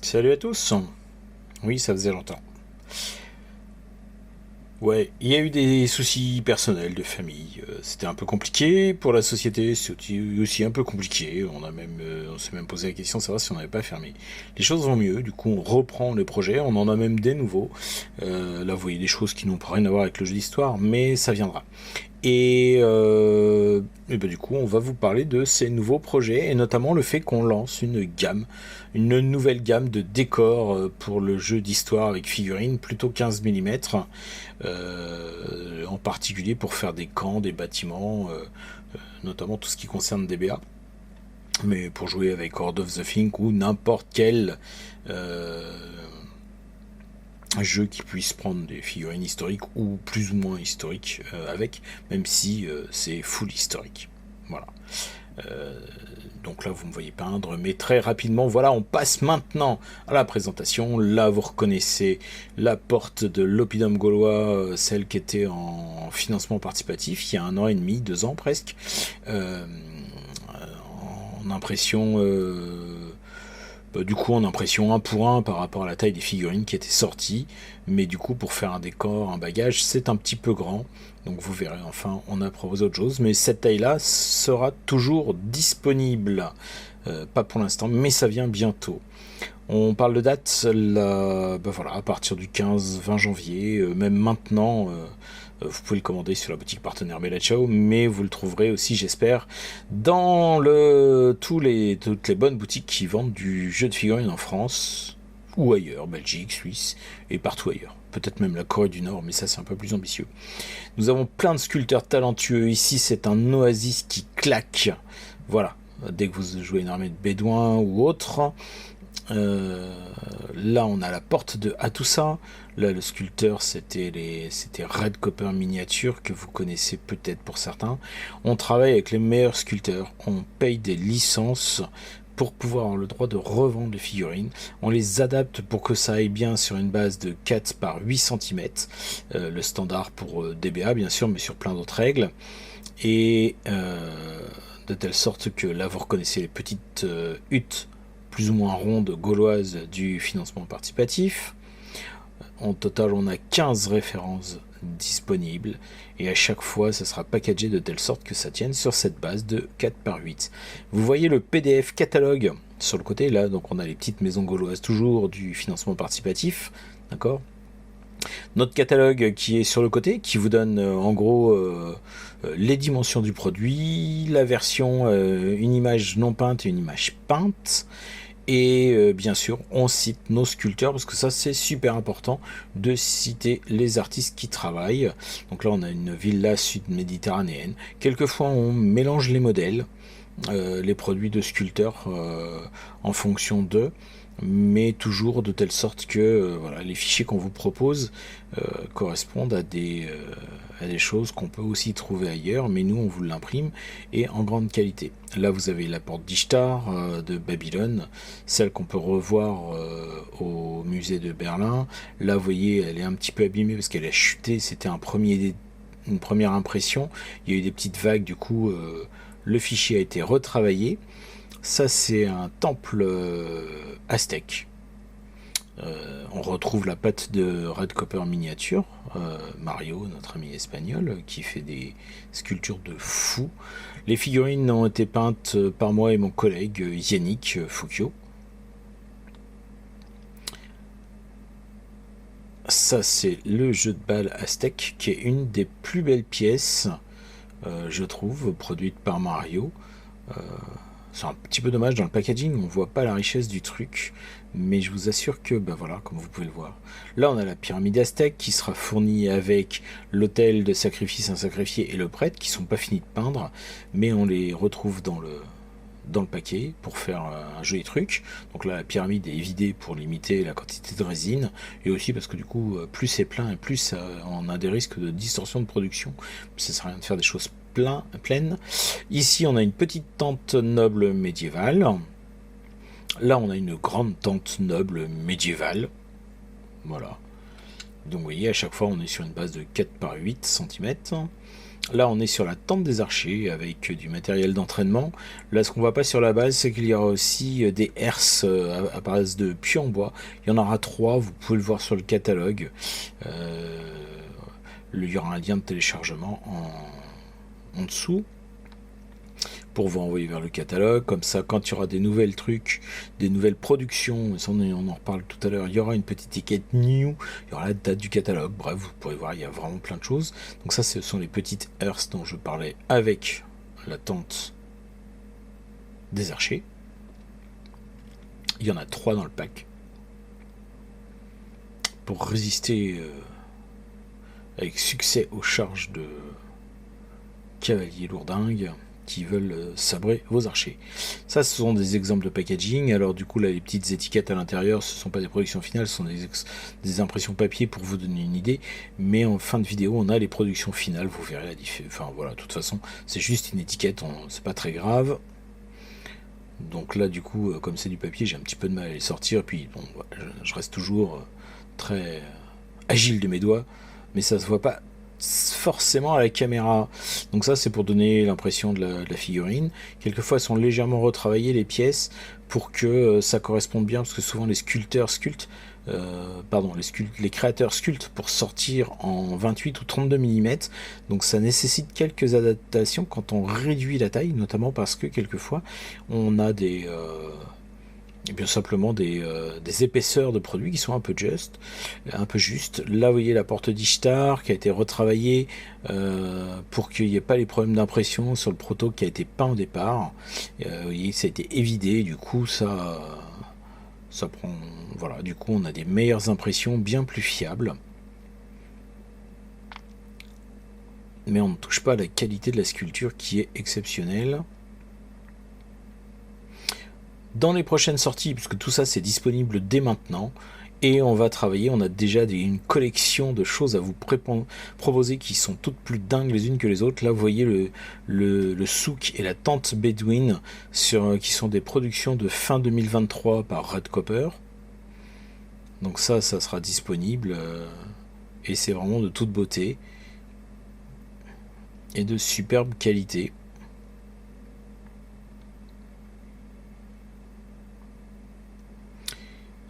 Salut à tous. Oui, ça faisait longtemps. Ouais, il y a eu des soucis personnels de famille. C'était un peu compliqué pour la société. C'est aussi un peu compliqué. On s'est même posé la question de savoir si on n'avait pas fermé. Les choses vont mieux. Du coup, on reprend les projets. On en a même des nouveaux. Là, vous voyez des choses qui n'ont rien à voir avec le jeu d'histoire, mais ça viendra. Et ben, du coup, on va vous parler de ces nouveaux projets et notamment le fait qu'on lance une nouvelle gamme de décors pour le jeu d'histoire avec figurines plutôt 15 mm, en particulier pour faire des camps, des bâtiments, notamment tout ce qui concerne DBA, mais pour jouer avec Horde of the Think ou n'importe quel euh, jeu qui puisse prendre des figurines historiques ou plus ou moins historiques avec, même si c'est full historique. Voilà. Euh, donc là, vous me voyez peindre, mais très rapidement, voilà, on passe maintenant à la présentation. Là, vous reconnaissez la porte de l'Oppidum gaulois, celle qui était en financement participatif il y a 1 an et demi, 2 ans presque, euh, en impression. Du coup, en impression un pour un par rapport à la taille des figurines qui étaient sorties. Mais du coup, pour faire un décor, un bagage, c'est un petit peu grand. Donc vous verrez, enfin, on a proposé autre chose. Mais cette taille-là sera toujours disponible. Pas pour l'instant, mais ça vient bientôt. On parle de date, là, voilà, à partir du 15-20 janvier, même maintenant, vous pouvez le commander sur la boutique partenaire Bella Ciao, mais vous le trouverez aussi, j'espère, dans toutes les bonnes boutiques qui vendent du jeu de figurines en France, ou ailleurs, Belgique, Suisse, et partout ailleurs. Peut-être même la Corée du Nord, mais ça c'est un peu plus ambitieux. Nous avons plein de sculpteurs talentueux. Ici, c'est un oasis qui claque. Voilà, dès que vous jouez une armée de bédouins ou autre. Là, on a la porte de Hattusa. Là, le sculpteur, c'était Red Copper Miniature, que vous connaissez peut-être pour certains. On travaille avec les meilleurs sculpteurs. On paye des licences pour pouvoir avoir le droit de revendre les figurines. On les adapte pour que ça aille bien sur une base de 4 par 8 cm. Le standard pour DBA, bien sûr, mais sur plein d'autres règles. Et de telle sorte que là, vous reconnaissez les petites huttes plus ou moins rondes gauloises du financement participatif. En total, on a 15 références disponibles et à chaque fois, ça sera packagé de telle sorte que ça tienne sur cette base de 4 par 8. Vous voyez le PDF catalogue sur le côté là, donc on a les petites maisons gauloises toujours du financement participatif, d'accord. Notre catalogue qui est sur le côté, qui vous donne en gros les dimensions du produit, la version une image non peinte et une image peinte. Et bien sûr, on cite nos sculpteurs, parce que ça c'est super important de citer les artistes qui travaillent. Donc là on a une villa sud-méditerranéenne. Quelquefois on mélange les modèles, les produits de sculpteurs en fonction d'eux, mais toujours de telle sorte que voilà, les fichiers qu'on vous propose correspondent à des choses qu'on peut aussi trouver ailleurs, mais nous on vous l'imprime et en grande qualité. Là vous avez la porte d'Ishtar de Babylone, celle qu'on peut revoir au musée de Berlin. Là vous voyez, elle est un petit peu abîmée parce qu'elle a chuté, c'était une première impression. Il y a eu des petites vagues, du coup le fichier a été retravaillé. Ça, c'est un temple aztèque. On retrouve la patte de Red Copper Miniature, Mario, notre ami espagnol, qui fait des sculptures de fou. Les figurines ont été peintes par moi et mon collègue Yannick Fukio. Ça, c'est le jeu de balle aztèque, qui est une des plus belles pièces, je trouve, produite par Mario. Euh, C'est un petit peu dommage dans le packaging, on voit pas la richesse du truc, mais je vous assure que, bah voilà, comme vous pouvez le voir. Là, on a la pyramide aztèque qui sera fournie avec l'autel de sacrifice insacrifié et le prêtre qui sont pas finis de peindre, mais on les retrouve dans le paquet pour faire un joli truc. Donc là, la pyramide est vidée pour limiter la quantité de résine et aussi parce que du coup, plus c'est plein et plus on a des risques de distorsion de production. Ça sert à rien de faire des choses pleines. Ici, on a une petite tente noble médiévale. Là, on a une grande tente noble médiévale. Voilà. Donc, vous voyez, à chaque fois, on est sur une base de 4 par 8 cm. Là, on est sur la tente des archers avec du matériel d'entraînement. Là, ce qu'on voit pas sur la base, c'est qu'il y aura aussi des herses à base de puits en bois. Il y en aura 3, vous pouvez le voir sur le catalogue. Il y aura un lien de téléchargement en dessous pour vous envoyer vers le catalogue. Comme ça, quand il y aura des nouvelles trucs, des nouvelles productions, on en reparle tout à l'heure, il y aura une petite étiquette new, il y aura la date du catalogue. Bref, vous pourrez voir, il y a vraiment plein de choses. Donc ça, ce sont les petites hearses dont je parlais avec la tente des archers. Il y en a 3 dans le pack pour résister avec succès aux charges de cavaliers lourdingues qui veulent sabrer vos archers. Ça, ce sont des exemples de packaging. Alors du coup, là, les petites étiquettes à l'intérieur, ce ne sont pas des productions finales, ce sont des impressions papier pour vous donner une idée. Mais en fin de vidéo, on a les productions finales. Vous verrez la différence. Enfin voilà, de toute façon, c'est juste une étiquette, c'est pas très grave. Donc là, du coup, comme c'est du papier, j'ai un petit peu de mal à les sortir. Et puis, bon, je reste toujours très agile de mes doigts, mais ça se voit pas forcément à la caméra. Donc ça, c'est pour donner l'impression de la figurine. Quelquefois, elles sont légèrement retravaillées, les pièces, pour que ça corresponde bien, parce que souvent les sculpteurs sculptent, les créateurs sculptent pour sortir en 28 ou 32 mm. Donc ça nécessite quelques adaptations quand on réduit la taille, notamment parce que quelquefois, on a bien simplement des épaisseurs de produits qui sont un peu justes. Là, vous voyez la porte d'Ishtar qui a été retravaillée pour qu'il n'y ait pas les problèmes d'impression sur le proto qui a été peint au départ. Vous voyez, ça a été évidé, du coup, ça prend... Voilà, du coup, on a des meilleures impressions, bien plus fiables. Mais on ne touche pas à la qualité de la sculpture qui est exceptionnelle. Dans les prochaines sorties, puisque tout ça c'est disponible dès maintenant, et on va travailler, on a déjà une collection de choses à vous proposer qui sont toutes plus dingues les unes que les autres. Là vous voyez le souk et la tente bédouine qui sont des productions de fin 2023 par Red Copper. Donc ça sera disponible et c'est vraiment de toute beauté et de superbe qualité.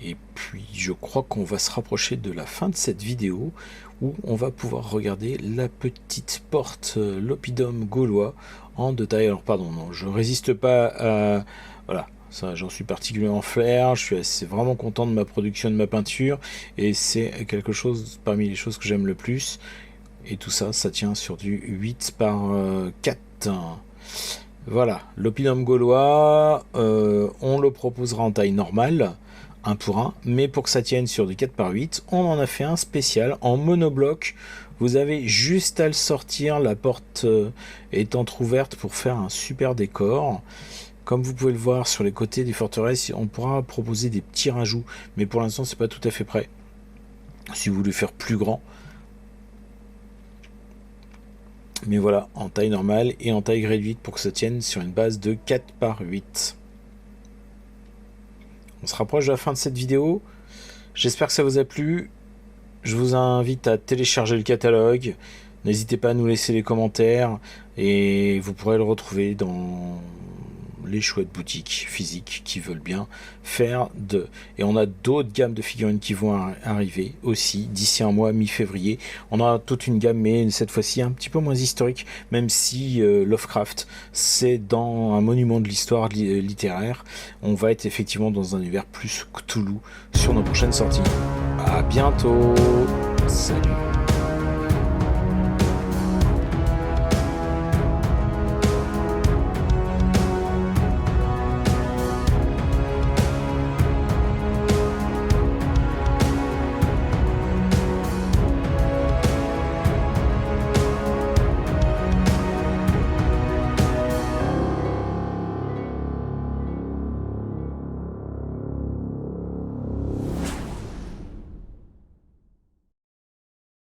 Et puis je crois qu'on va se rapprocher de la fin de cette vidéo où on va pouvoir regarder la petite porte l'oppidum gaulois en détail. Alors pardon, non, je résiste pas à... Voilà, ça j'en suis particulièrement fier, je suis assez vraiment content de ma production, de ma peinture, et c'est quelque chose parmi les choses que j'aime le plus. Et tout ça, ça tient sur du 8 par 4. Voilà, l'oppidum gaulois, on le proposera en taille normale, 1 pour 1, mais pour que ça tienne sur du 4 par 8, on en a fait un spécial en monobloc. Vous avez juste à le sortir, la porte est entrouverte pour faire un super décor. Comme vous pouvez le voir sur les côtés des forteresses, on pourra proposer des petits rajouts, mais pour l'instant c'est pas tout à fait prêt. Si vous voulez faire plus grand, mais voilà, en taille normale et en taille réduite pour que ça tienne sur une base de 4 par 8. On se rapproche de la fin de cette vidéo. J'espère que ça vous a plu. Je vous invite à télécharger le catalogue. N'hésitez pas à nous laisser les commentaires. Et vous pourrez le retrouver dans les chouettes boutiques physiques qui veulent bien faire de... Et on a d'autres gammes de figurines qui vont arriver aussi d'ici un mois, mi-février. On a toute une gamme, mais cette fois-ci un petit peu moins historique, même si Lovecraft, c'est dans un monument de l'histoire littéraire. On va être effectivement dans un univers plus Cthulhu sur nos prochaines sorties. À bientôt. Salut.